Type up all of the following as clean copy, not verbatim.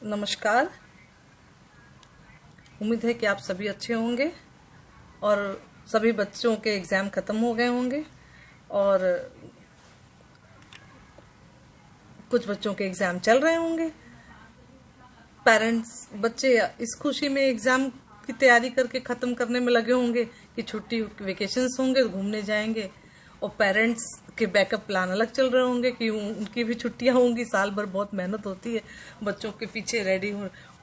नमस्कार। उम्मीद है कि आप सभी अच्छे होंगे और सभी बच्चों के एग्ज़ाम ख़त्म हो गए होंगे और कुछ बच्चों के एग्ज़ाम चल रहे होंगे। पेरेंट्स बच्चे इस खुशी में एग्ज़ाम की तैयारी करके ख़त्म करने में लगे होंगे कि छुट्टी वेकेशंस होंगे, घूमने जाएंगे। और पेरेंट्स के बैकअप प्लान अलग चल रहे होंगे कि उनकी भी छुट्टियां होंगी। साल भर बहुत मेहनत होती है बच्चों के पीछे,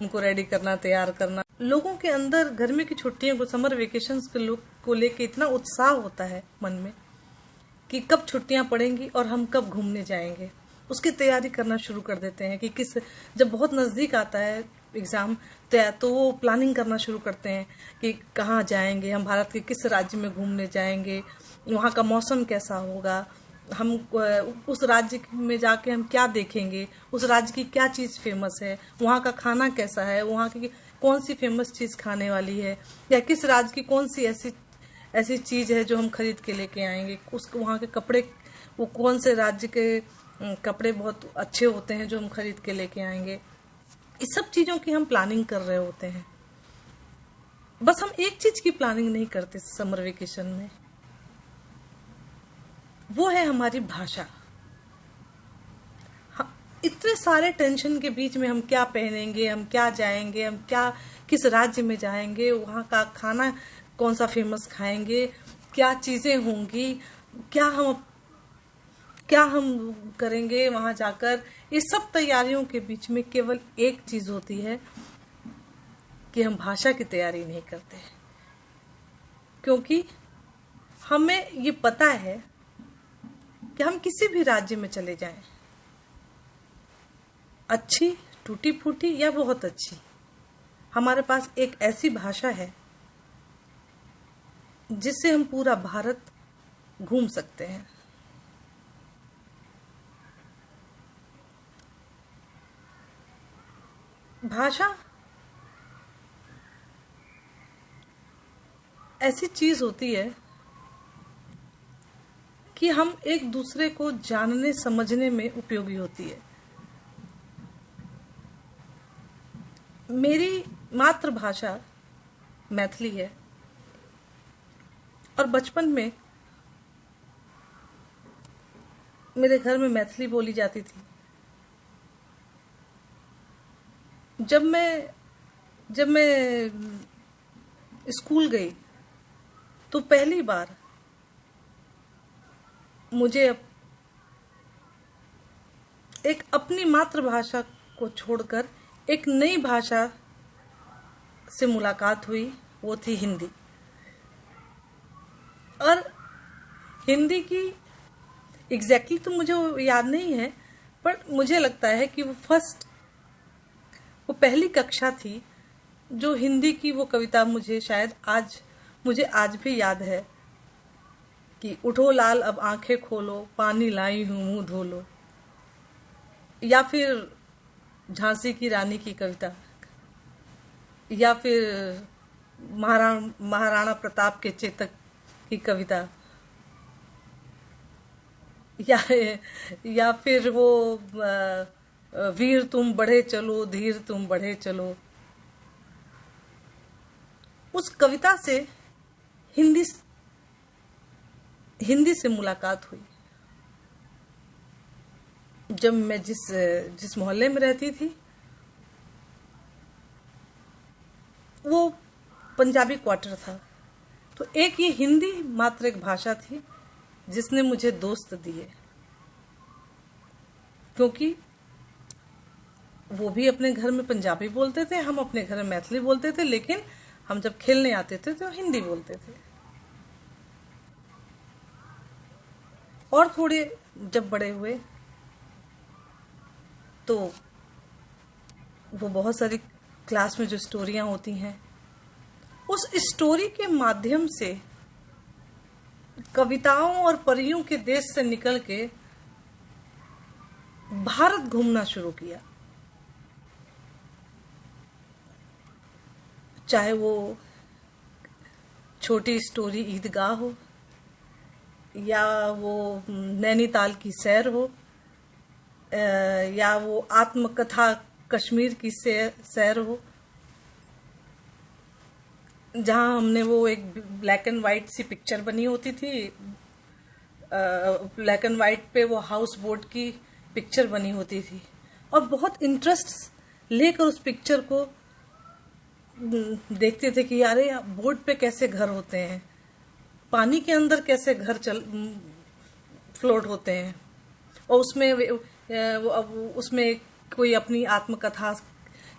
उनको रेडी करना, तैयार करना। लोगों के अंदर गर्मी की छुट्टियों को, समर वेकेशंस के लोग को लेके इतना उत्साह होता है मन में कि कब छुट्टियां पड़ेंगी और हम कब घूमने जाएंगे। उसकी तैयारी करना शुरू कर देते हैं कि जब बहुत नज़दीक आता है एग्ज़ाम तो वो प्लानिंग करना शुरू करते हैं कि कहाँ जाएंगे, हम भारत के किस राज्य में घूमने जाएंगे, वहाँ का मौसम कैसा होगा, हम उस राज्य में जाके हम क्या देखेंगे, उस राज्य की क्या चीज़ फेमस है, वहाँ का खाना कैसा है, वहाँ की कौन सी फेमस चीज़ खाने वाली है, या किस राज्य की कौन सी ऐसी ऐसी चीज़ है जो हम खरीद के लेके आएंगे, उसको वहाँ के कपड़े, वो कौन से राज्य के कपड़े बहुत अच्छे होते हैं जो हम खरीद के लेके आएंगे। इस सब चीज़ों की हम प्लानिंग कर रहे होते हैं। बस हम एक चीज़ की प्लानिंग नहीं करते समर वेकेशन में, वो है हमारी भाषा। इतने सारे टेंशन के बीच में हम क्या पहनेंगे, हम क्या जाएंगे, हम क्या किस राज्य में जाएंगे, वहाँ का खाना कौन सा फेमस खाएंगे, क्या चीज़ें होंगी, क्या हम करेंगे वहाँ जाकर। इस सब तैयारियों के बीच में केवल एक चीज़ होती है कि हम भाषा की तैयारी नहीं करते, क्योंकि हमें ये पता है कि हम किसी भी राज्य में चले जाएं, अच्छी, टूटी फूटी या बहुत अच्छी, हमारे पास एक ऐसी भाषा है जिससे हम पूरा भारत घूम सकते हैं। भाषा ऐसी चीज होती है कि हम एक दूसरे को जानने समझने में उपयोगी होती है। मेरी मातृभाषा मैथिली है और बचपन में मेरे घर में मैथिली बोली जाती थी। जब मैं स्कूल गई तो पहली बार मुझे एक अपनी मातृभाषा को छोड़कर एक नई भाषा से मुलाकात हुई, वो थी हिंदी। और हिंदी की एग्जैक्टली तो मुझे वो याद नहीं है, पर मुझे लगता है कि वो पहली कक्षा थी जो हिंदी की वो कविता मुझे आज भी याद है कि उठो लाल अब आंखें खोलो, पानी लाई हूं मुंह धो लो, या फिर झांसी की रानी की कविता, या फिर महाराणा प्रताप के चेतक की कविता, या फिर वो वीर तुम बढ़े चलो, धीर तुम बढ़े चलो। उस कविता से हिंदी से मुलाकात हुई। जब मैं जिस मोहल्ले में रहती थी वो पंजाबी क्वार्टर था, तो एक ये हिंदी मात्र एक भाषा थी जिसने मुझे दोस्त दिए, क्योंकि वो भी अपने घर में पंजाबी बोलते थे, हम अपने घर में मैथिली बोलते थे, लेकिन हम जब खेलने आते थे तो हिंदी बोलते थे। और थोड़े जब बड़े हुए तो वो बहुत सारी क्लास में जो स्टोरियां होती हैं, उस स्टोरी के माध्यम से कविताओं और परियों के देश से निकल के भारत घूमना शुरू किया। चाहे वो छोटी स्टोरी ईदगाह हो, या वो नैनीताल की सैर हो, या वो आत्मकथा कश्मीर की सैर हो, जहाँ हमने वो एक ब्लैक एंड वाइट सी पिक्चर बनी होती थी, ब्लैक एंड वाइट पे वो हाउस बोट की पिक्चर बनी होती थी, और बहुत इंटरेस्ट लेकर उस पिक्चर को देखते थे कि यारे बोट पे कैसे घर होते हैं, पानी के अंदर कैसे घर फ्लोट होते हैं। और उसमें कोई अपनी आत्मकथा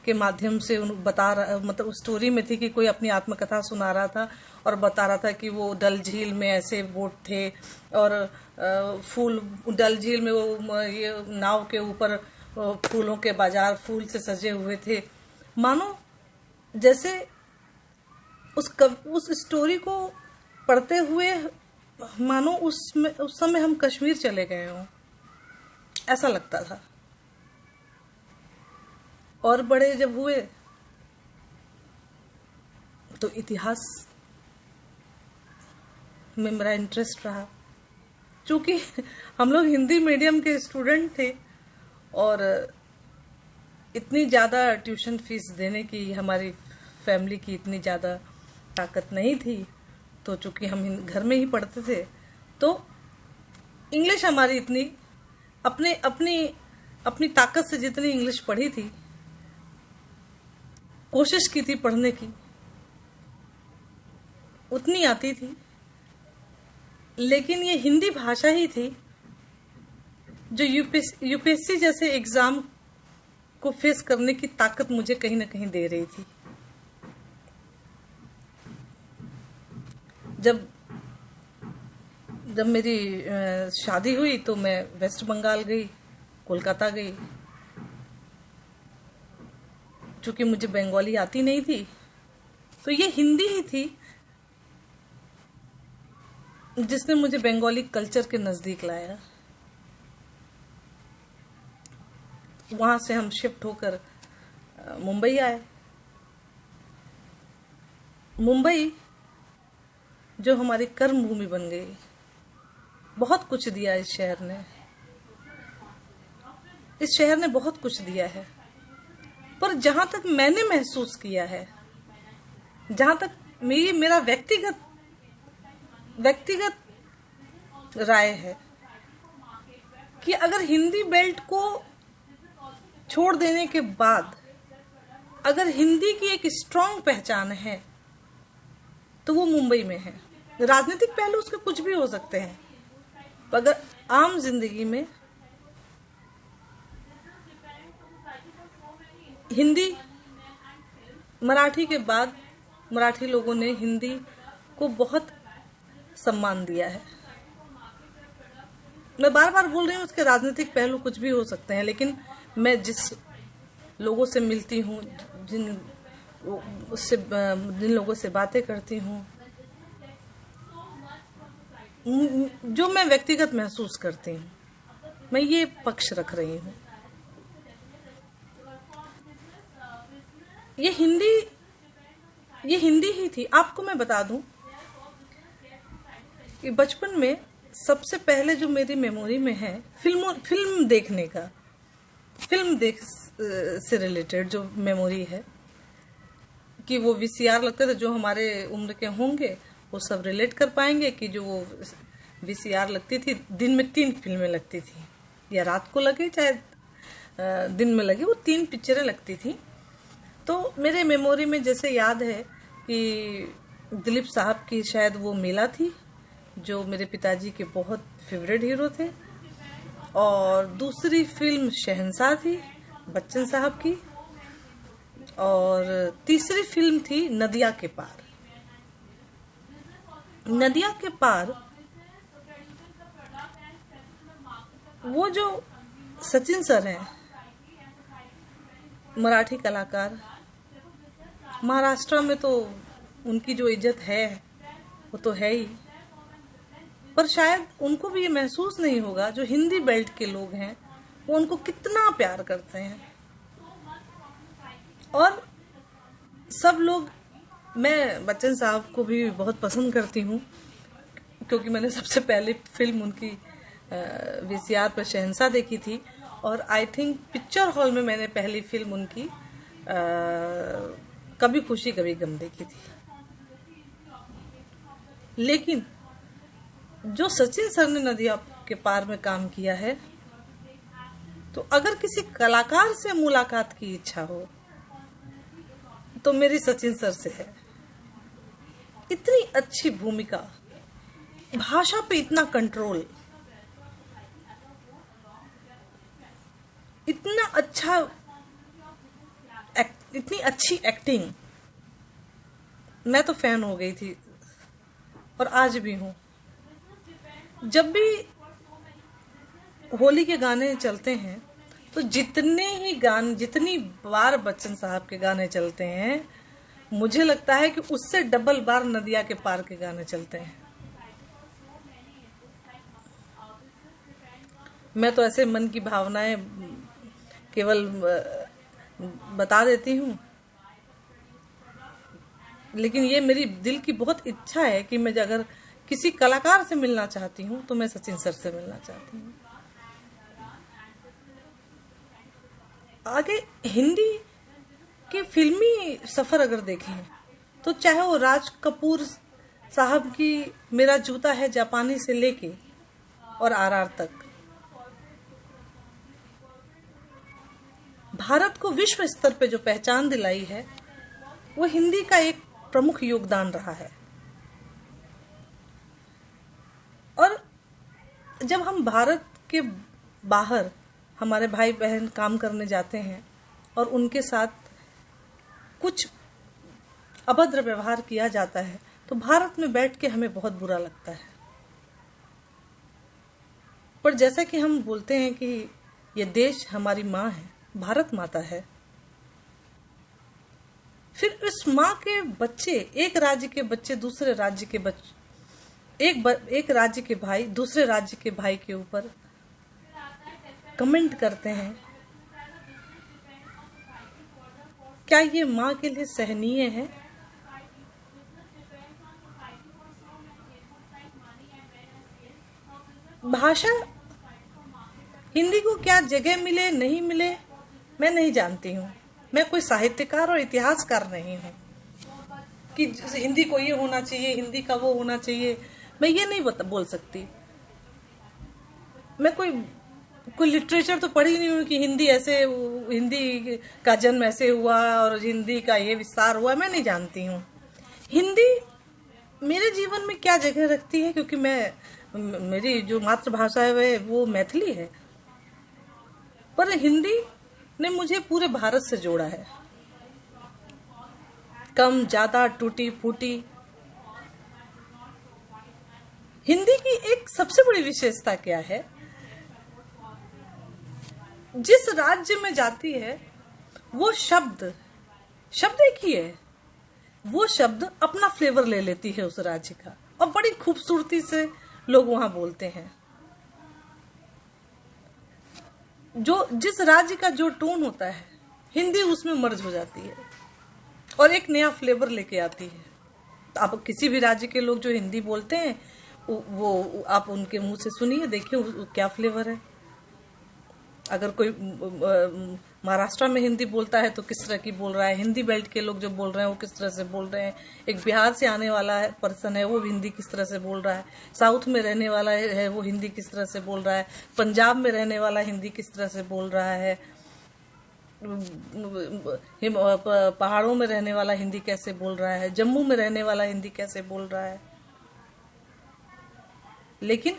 के माध्यम से बता रहा, मतलब स्टोरी में थी कि कोई अपनी आत्मकथा सुना रहा था और बता रहा था कि वो डल झील में ऐसे बोट थे, और फूल डल झील में वो ये नाव के ऊपर फूलों के बाजार फूल से सजे हुए थे। मानो जैसे उस स्टोरी को पढ़ते हुए मानो उस समय हम कश्मीर चले गए हों, ऐसा लगता था। और बड़े जब हुए तो इतिहास में मेरा इंटरेस्ट रहा, क्योंकि हम लोग हिंदी मीडियम के स्टूडेंट थे और इतनी ज़्यादा ट्यूशन फीस देने की हमारी फैमिली की इतनी ज़्यादा ताकत नहीं थी। तो चूंकि हम घर में ही पढ़ते थे, तो इंग्लिश हमारी इतनी अपनी ताकत से जितनी इंग्लिश पढ़ी थी, कोशिश की थी पढ़ने की, उतनी आती थी। लेकिन ये हिंदी भाषा ही थी जो यूपीएससी जैसे एग्जाम को फेस करने की ताकत मुझे कहीं ना कहीं दे रही थी। जब मेरी शादी हुई तो मैं वेस्ट बंगाल गई, कोलकाता गई। चूंकि मुझे बंगाली आती नहीं थी, तो ये हिंदी ही थी जिसने मुझे बंगाली कल्चर के नजदीक लाया। वहां से हम शिफ्ट होकर मुंबई आए। मुंबई जो हमारी कर्म भूमि बन गई, बहुत कुछ दिया इस शहर ने। इस शहर ने बहुत कुछ दिया है, पर जहां तक मैंने महसूस किया है, जहां तक मेरा व्यक्तिगत राय है कि अगर हिंदी बेल्ट को छोड़ देने के बाद अगर हिंदी की एक स्ट्रांग पहचान है तो वो मुंबई में है। राजनीतिक पहलू उसके कुछ भी हो सकते हैं, पर अगर आम जिंदगी में हिंदी, मराठी के बाद मराठी लोगों ने हिंदी को बहुत सम्मान दिया है। मैं बार बार बोल रही हूँ उसके राजनीतिक पहलू कुछ भी हो सकते हैं, लेकिन मैं जिस लोगों से मिलती हूँ, जिन लोगों से बातें करती हूँ, जो मैं व्यक्तिगत महसूस करती हूँ, मैं ये पक्ष रख रही हूँ। ये हिंदी ही थी। आपको मैं बता दूं कि बचपन में सबसे पहले जो मेरी मेमोरी में है फिल्म देखने का, से रिलेटेड जो मेमोरी है, कि वो वीसीआर लगते थे, जो हमारे उम्र के होंगे वो सब रिलेट कर पाएंगे कि जो वो वीसीआर लगती थी, दिन में 3 फिल्में लगती थी, या रात को लगे चाहे दिन में लगे, वो 3 पिक्चरें लगती थी। तो मेरे मेमोरी में जैसे याद है कि दिलीप साहब की शायद वो मेला थी, जो मेरे पिताजी के बहुत फेवरेट हीरो थे, और दूसरी फिल्म शहंशाह थी बच्चन साहब की, और तीसरी फिल्म थी नदिया के पार। नदिया के पार वो जो सचिन सर हैं, मराठी कलाकार, महाराष्ट्र में तो उनकी जो इज्जत है वो तो है ही, पर शायद उनको भी ये महसूस नहीं होगा, जो हिंदी बेल्ट के लोग हैं वो उनको कितना प्यार करते हैं। और सब लोग, मैं बच्चन साहब को भी बहुत पसंद करती हूँ, क्योंकि मैंने सबसे पहले फिल्म उनकी वीसीआर पर शहंशाह देखी थी, और आई थिंक पिक्चर हॉल में मैंने पहली फिल्म उनकी कभी खुशी कभी गम देखी थी। लेकिन जो सचिन सर ने नदिया के पार में काम किया है, तो अगर किसी कलाकार से मुलाकात की इच्छा हो तो मेरी सचिन सर से है। इतनी अच्छी भूमिका, भाषा पे इतना कंट्रोल, इतना अच्छा इतनी अच्छी एक्टिंग। मैं तो फैन हो गई थी और आज भी हूं। जब भी होली के गाने चलते हैं तो जितनी बार बच्चन साहब के गाने चलते हैं, मुझे लगता है कि उससे डबल बार नदिया के पार के गाने चलते हैं। मैं तो ऐसे मन की भावनाएं केवल बता देती हूँ, लेकिन ये मेरी दिल की बहुत इच्छा है कि मैं अगर किसी कलाकार से मिलना चाहती हूँ तो मैं सचिन सर से मिलना चाहती हूँ। आगे हिंदी के फिल्मी सफर अगर देखें तो चाहे वो राज कपूर साहब की मेरा जूता है जापानी से लेके और आरआर तक, भारत को विश्व स्तर पे जो पहचान दिलाई है वो हिंदी का एक प्रमुख योगदान रहा है। और जब हम भारत के बाहर हमारे भाई बहन काम करने जाते हैं और उनके साथ कुछ अभद्र व्यवहार किया जाता है तो भारत में बैठ के हमें बहुत बुरा लगता है। पर जैसा कि हम बोलते हैं कि ये देश हमारी माँ है, भारत माता है, फिर इस माँ के बच्चे, एक राज्य के बच्चे दूसरे राज्य के बच्चे, एक राज्य के भाई दूसरे राज्य के भाई के ऊपर कमेंट करते हैं, क्या ये माँ के लिए सहनीय है? भाषा हिंदी को क्या जगह मिले नहीं मिले मैं नहीं जानती हूँ। मैं कोई साहित्यकार और इतिहासकार नहीं हूँ कि हिंदी को ये होना चाहिए, हिंदी का वो होना चाहिए। मैं ये नहीं बोल सकती। मैं कोई लिटरेचर तो पढ़ी नहीं हूँ कि हिंदी का जन्म ऐसे हुआ और हिंदी का ये विस्तार हुआ। मैं नहीं जानती हूँ हिंदी मेरे जीवन में क्या जगह रखती है, क्योंकि मेरी जो मातृभाषा है वो मैथिली है, पर हिंदी ने मुझे पूरे भारत से जोड़ा है। कम ज्यादा टूटी फूटी हिंदी की एक सबसे बड़ी विशेषता क्या है, जिस राज्य में जाती है वो शब्द एक ही है, वो शब्द अपना फ्लेवर ले लेती है उस राज्य का और बड़ी खूबसूरती से लोग वहां बोलते हैं। जिस राज्य का जो टोन होता है हिंदी उसमें मर्ज हो जाती है और एक नया फ्लेवर लेके आती है। तो आप किसी भी राज्य के लोग जो हिंदी बोलते हैं वो आप उनके मुंह से सुनिए, देखिए क्या फ्लेवर है। अगर कोई महाराष्ट्र में हिंदी बोलता है तो किस तरह की बोल रहा है, हिंदी बेल्ट के लोग जो बोल रहे हैं वो किस तरह से बोल रहे हैं, एक बिहार से आने वाला पर्सन है वो हिंदी किस तरह से बोल रहा है, साउथ में रहने वाला है वो हिंदी किस तरह से बोल रहा है, पंजाब में रहने वाला हिंदी किस तरह से बोल रहा है, पहाड़ों में रहने वाला हिंदी कैसे बोल रहा है, जम्मू में रहने वाला हिंदी कैसे बोल रहा है। लेकिन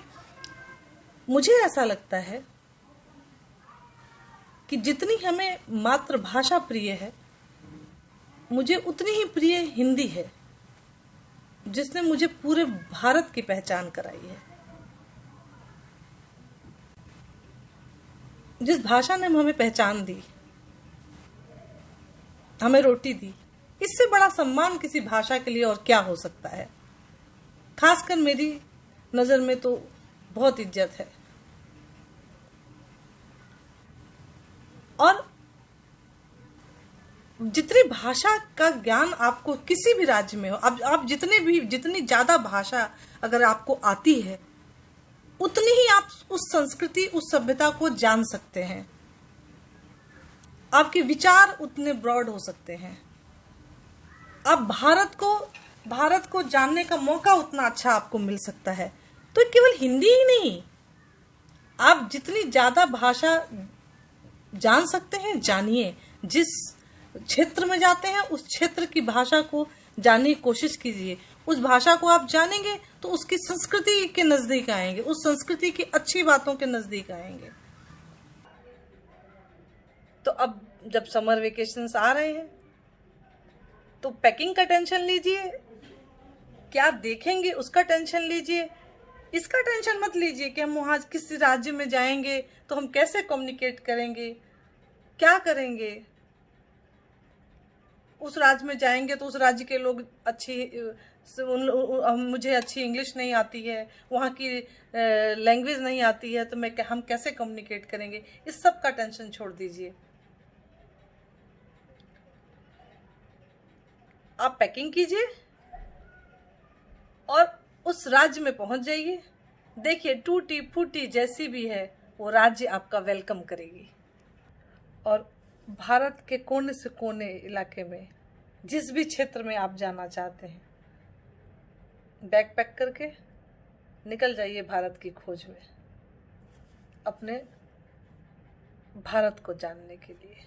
मुझे ऐसा लगता है कि जितनी हमें मातृभाषा प्रिय है, मुझे उतनी ही प्रिय हिंदी है, जिसने मुझे पूरे भारत की पहचान कराई है। जिस भाषा ने हमें पहचान दी, हमें रोटी दी, इससे बड़ा सम्मान किसी भाषा के लिए और क्या हो सकता है। खासकर मेरी नजर में तो बहुत इज्जत है। और जितनी भाषा का ज्ञान आपको किसी भी राज्य में हो, अब आप जितनी ज्यादा भाषा अगर आपको आती है उतनी ही आप उस संस्कृति, उस सभ्यता को जान सकते हैं। आपके विचार उतने ब्रॉड हो सकते हैं। आप भारत को जानने का मौका उतना अच्छा आपको मिल सकता है। तो केवल हिंदी ही नहीं, आप जितनी ज्यादा भाषा जान सकते हैं जानिए। जिस क्षेत्र में जाते हैं उस क्षेत्र की भाषा को जानने की कोशिश कीजिए। उस भाषा को आप जानेंगे तो उसकी संस्कृति के नजदीक आएंगे, उस संस्कृति की अच्छी बातों के नजदीक आएंगे। तो अब जब समर वेकेशंस आ रहे हैं तो पैकिंग का टेंशन लीजिए, क्या देखेंगे उसका टेंशन लीजिए। इसका टेंशन मत लीजिए कि हम वहां किस राज्य में जाएंगे तो हम कैसे कम्युनिकेट करेंगे, क्या करेंगे। उस राज्य में जाएंगे तो उस राज्य के लोग मुझे अच्छी इंग्लिश नहीं आती है, वहाँ की लैंग्वेज नहीं आती है, तो हम कैसे कम्युनिकेट करेंगे। इस सब का टेंशन छोड़ दीजिए। आप पैकिंग कीजिए और उस राज्य में पहुंच जाइए। देखिए, टूटी फूटी जैसी भी है वो राज्य आपका वेलकम करेगी। और भारत के कोने से कोने इलाके में जिस भी क्षेत्र में आप जाना चाहते हैं, बैग पैक करके निकल जाइए भारत की खोज में, अपने भारत को जानने के लिए।